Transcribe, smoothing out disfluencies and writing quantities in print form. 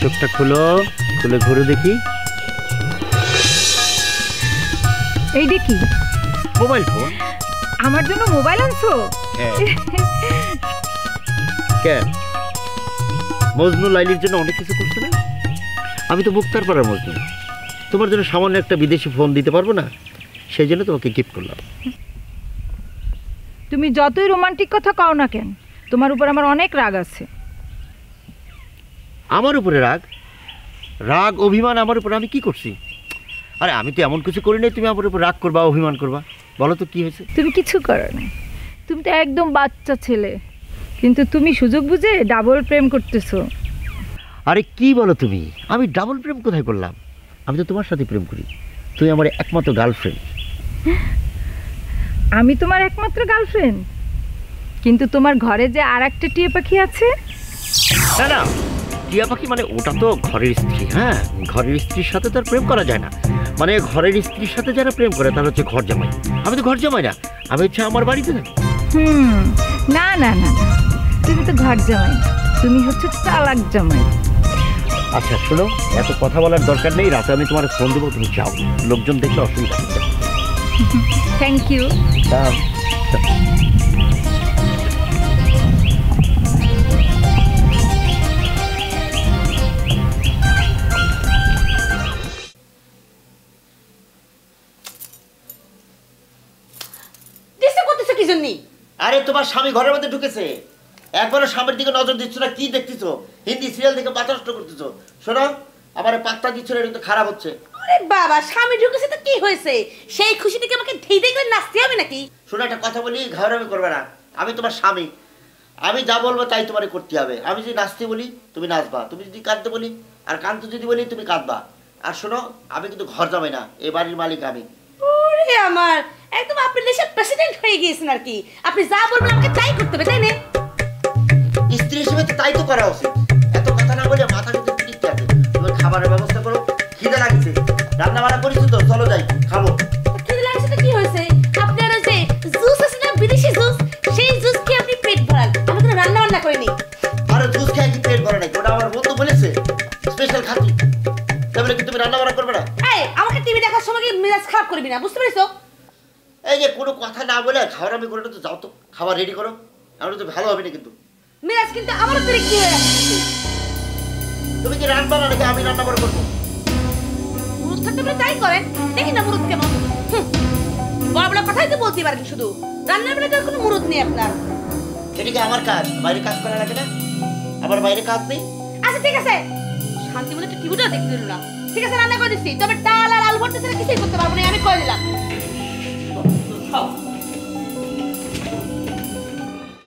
চোখটা খুলো, খুলে ঘুরে দেখি। এই দেখি মোবাইল ফোন। আমার জন্য মোবাইল আনছো? কেন, মজনু লাইলির জন্য অনেক কিছু করছে না? আমি তো মুক্তার পাড়ার মজনু, তোমার জন্য সামান্য একটা বিদেশি ফোন দিতে পারবো না, সেই জন্য তোমাকে গিফট করলাম। তুমি যতই রোমান্টিক কথা কও না কেন, তোমার উপর আমার অনেক রাগ আছে। আমার উপরে রাগ? রাগ অভিমান আমার উপর আমি কি করছি? আরে আমি তো এমন কিছু করি নাই তুমি আমার উপর রাগ করবা, অভিমান করবা। বলো তো কি হয়েছে? তুমি কিছু করো না, তুমি তো একদম বাচ্চা ছেলে, কিন্তু তুমি সুযোগ বুঝে ডাবল প্রেম করতেছো। আরে কি বলো তুমি? আমি ডাবল প্রেম কোথায় করলাম? আমি তো তোমার সাথে প্রেম করি, তুমি আমার একমাত্র গার্লফ্রেন্ড। আমি তোমার একমাত্র গার্লফ্রেন্ড, কিন্তু তোমার ঘরে যে আর একটা টিয়া পাখি আছে। না না, টিয়া পাখি মানে ওটা তো ঘরের স্ত্রী। হ্যাঁ, ঘরের স্ত্রীর সাথে তো আর প্রেম করা যায় না। মানে ঘরের স্ত্রীর সাথে যারা প্রেম করে তারা হচ্ছে ঘর জামাই। আমি তো ঘর জামাই না, আমি হচ্ছে আমার বাড়িতে না। না না না, তুমি তো ঘর জামাই, তুমি হচ্ছে চালাক জামাই। আচ্ছা শোনো, এত কথা বলার দরকার নেই, রাতে আমি তোমার ফোন দেবো, তুমি যাও, লোকজন দেখলে অসুবিধা। Thank you. আরে তোমার স্বামী ঘরের মধ্যে ঢুকেছে, একবারও স্বামীর দিকে নজর দিচ্ছ না, কি দেখতেছো? হিন্দি সিরিয়াল দেখে মাথা নষ্ট করতেছো। শোনো, আমার পাত্তা দিচ্ছ না, এটা তো খারাপ হচ্ছে। আরে বাবা, স্বামী ঢুকেছে তো কি হয়েছে? সেই খুশি থেকে আমাকে ধেই ধেই করে নাচতে হবে নাকি? শোনো, একটা কথা বলি, ঘাড়ামি করবে না। আমি তোমার স্বামী, আমি যা বলবো তাই তোমারে করতে হবে। আমি যদি নাচতে বলি তুমি নাচবা, তুমি যদি কাঁদতে বলি আর কাঁদতে যদি বলি তুমি কাঁদবা। আর শোনো, আমি কিন্তু ঘর যাবে না, এ বাড়ির মালিক আমি। ওরে আমার, একদম আপনি দেশের প্রেসিডেন্ট হয়ে গিয়েছেন আর কি। আপনি যা বলবেন আমাকে তাই করতে হবে, তাই না? স্ত্রী হিসেবে তো তাই তো করা উচিত। এত কথা না বলে মাথা কিন্তু পিটিতে আছে। তুমি খাবারের ব্যবস্থা করো, খিদে লাগছে, রান্না বান্না করেছি তো, চলো যাই খাবো। খিদে লাগছে তো কি হয়েছে? আপনার ওই যে জুস আছে না, বিদেশি জুস, সেই জুস খেয়ে আপনি পেট ভরান। আমি তো রান্না বান্না করিনি। আরে জুস খেয়ে কি পেট ভরে নাকি? ওটা আমার বন্ধু বলেছে স্পেশাল খাদ্য। তাহলে কি তুমি রান্না বান্না করবে না? এই আমাকে টিভি দেখার সময় কি মেজাজ খারাপ করবি না, বুঝতে পেরেছো? এই যে কোনো কথা না বলে খাবার আমি করে, তো যাও তো খাবার রেডি করো, আমরা তো ভালো হবে না কিন্তু। মেজাজ কিন্তু আমার উপরে কি হয়ে যাচ্ছে? তুমি কি রান্না না নাকি আমি রান্না করে করবো? মুরুদ থাকতে আপনি তাই করেন, দেখি না মুরুদ কেমন। বড় বড় কথাই তো বলতে পারেন, শুধু রান্নার বেলায় তো কোনো মুরুদ নেই আপনার। এটা কি আমার কাজ? বাইরে কাজ করা লাগে না? আমার বাইরে কাজ নেই? আচ্ছা ঠিক আছে, শান্তি মনে একটা টিভিটাও দেখতে দিল না। ঠিক আছে, রান্না করে দিচ্ছি, তবে ডাল আর আলু ভর্তা ছাড়া কিছুই করতে পারবো না, আমি করে দিলাম।